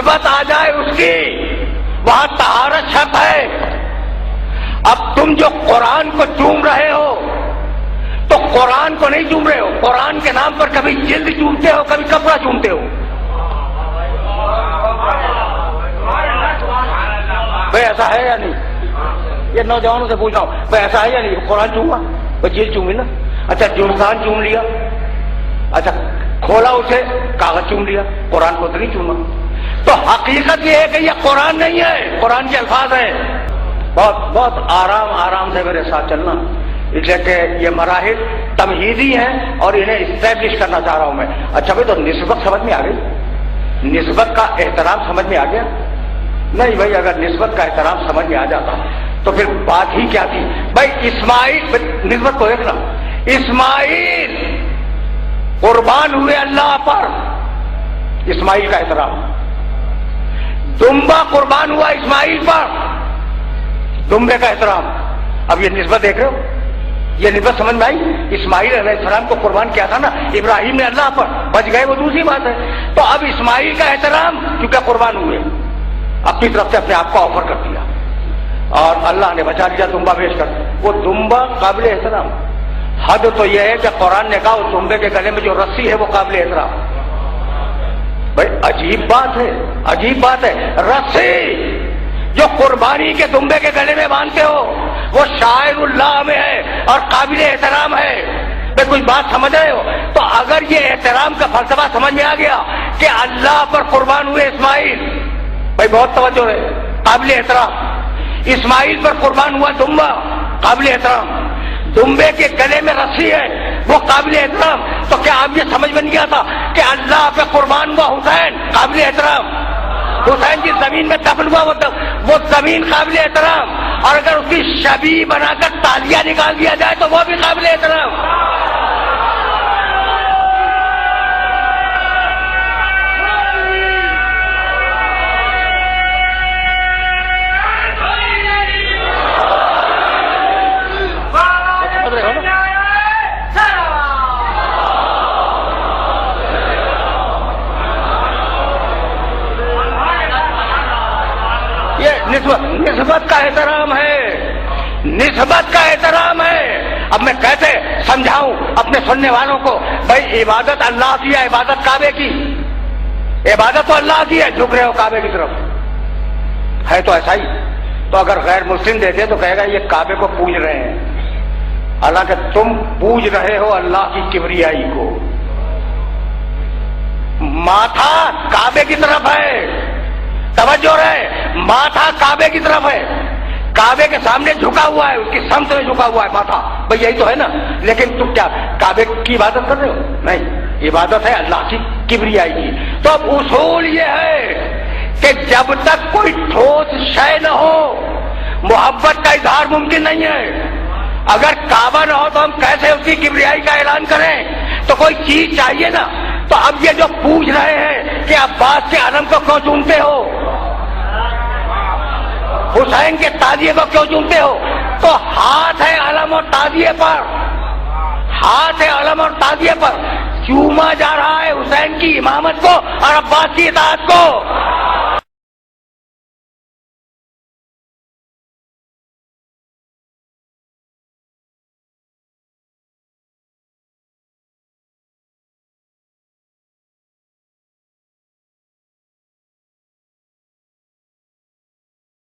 نسبت آ جائے اس کی، وہاں طہارت شرط ہے۔ اب تم جو قرآن کو چوم رہے ہو تو قرآن کو نہیں چوم رہے ہو، قرآن کے نام پر کبھی جلد چومتے ہو، کبھی کپڑا چومتے ہو۔ بھائی ایسا ہے یا نہیں؟ یہ نوجوانوں سے پوچھ رہا ہوں، بھائی ایسا ہے یا نہیں؟ قرآن چوما، بھائی جلد چومی نا، اچھا جلدان چوم لیا، اچھا کھولا اسے کاغذ چوم لیا، قرآن کو تو نہیں چوما۔ تو حقیقت یہ ہے کہ یہ قرآن نہیں ہے، قرآن کے الفاظ ہیں۔ بہت آرام سے میرے ساتھ چلنا، اس لیے کہ یہ مراحل تمہیدی ہیں اور انہیں اسٹیبلش کرنا چاہ رہا ہوں میں۔ اچھا بھائی، تو نسبت سمجھ میں آ گئی؟ نسبت کا احترام سمجھ میں آ گیا؟ نہیں بھائی، اگر نسبت کا احترام سمجھ میں آ جاتا تو پھر بات ہی کیا تھی؟ بھائی اسماعیل، نسبت کو دیکھنا، اسماعیل قربان ہوئے اللہ پر، اسماعیل کا احترام۔ دمبا قربان ہوا اسماعیل پر، دمبے کا احترام۔ اب یہ نسبت دیکھ رہے ہو؟ یہ نسبت سمجھ میں آئی؟ اسماعیل علیہ السلام کو قربان کیا تھا نا ابراہیم نے اللہ پر، بچ گئے وہ دوسری بات ہے۔ تو اب اسماعیل کا احترام کیونکہ قربان ہوئے، اپنی طرف سے اپنے آپ کو آفر کر دیا اور اللہ نے بچا لیا دمبا بیچ کر۔ وہ دمبا قابل احترام۔ حد تو یہ ہے کہ قرآن نے کہا اس دمبے کے گلے میں جو رسی ہے وہ قابل احترام۔ بھائی عجیب بات ہے، عجیب بات ہے۔ رسی جو قربانی کے دمبے کے گلے میں باندھتے ہو وہ شاعر اللہ میں ہے اور قابل احترام ہے۔ بھائی کچھ بات سمجھ رہے ہو؟ تو اگر یہ احترام کا فلسفہ سمجھ میں آ گیا کہ اللہ پر قربان ہوئے اسماعیل، بھائی بہت توجہ ہے، قابل احترام۔ اسماعیل پر قربان ہوا دمبا، قابل احترام۔ دمبے کے گلے میں رسی ہے وہ قابل احترام۔ تو کیا آپ یہ سمجھ میں نہیں آتا کہ اللہ پہ قربان ہوا حسین، قابل احترام؟ حسین جس زمین میں دفن ہوا وہ زمین قابل احترام، اور اگر اس کی شبیہ بنا کر تالیاں نکال دیا جائے تو وہ بھی قابل احترام۔ نسبت کا احترام ہے، نسبت کا احترام ہے۔ اب میں کیسے سمجھاؤں اپنے سننے والوں کو؟ بھائی عبادت اللہ کی ہے، عبادت کعبے کی، عبادت تو اللہ کی ہے، جھک رہے ہو کعبے کی طرف، ہے تو ایسا ہی۔ تو اگر غیر مسلم دیتے تو کہے گا یہ کعبے کو پوج رہے ہیں، حالانکہ تم پوج رہے ہو اللہ کی کبریائی کو۔ ماتھا کعبے کی طرف ہے، توجہ رہے، ماتھا کعبے کی طرف ہے، کعبے کے سامنے جھکا ہوا ہے، اس کی سمت میں جھکا ہوا ہے ماتھا، بھئی یہی تو ہے نا۔ لیکن تم کیا کعبے کی عبادت کر رہے ہو؟ نہیں، عبادت ہے اللہ کی کبریائی کی۔ تو اب اصول یہ ہے کہ جب تک کوئی ٹھوس شے نہ ہو محبت کا اظہار ممکن نہیں ہے۔ اگر کعبہ نہ ہو تو ہم کیسے اس کی کبریائی کا اعلان کریں؟ تو کوئی چیز چاہیے نا۔ تو اب یہ جو پوچھ رہے ہیں کہ عباس کے علم کو کیوں چومتے ہو، حسین کے تعزیے کو کیوں چومتے ہو، تو ہاتھ ہے علم اور تعزیے پر، ہاتھ ہے علم اور تعزیے پر، چوما جا رہا ہے حسین کی امامت کو اور عباس کی اطاعت کو۔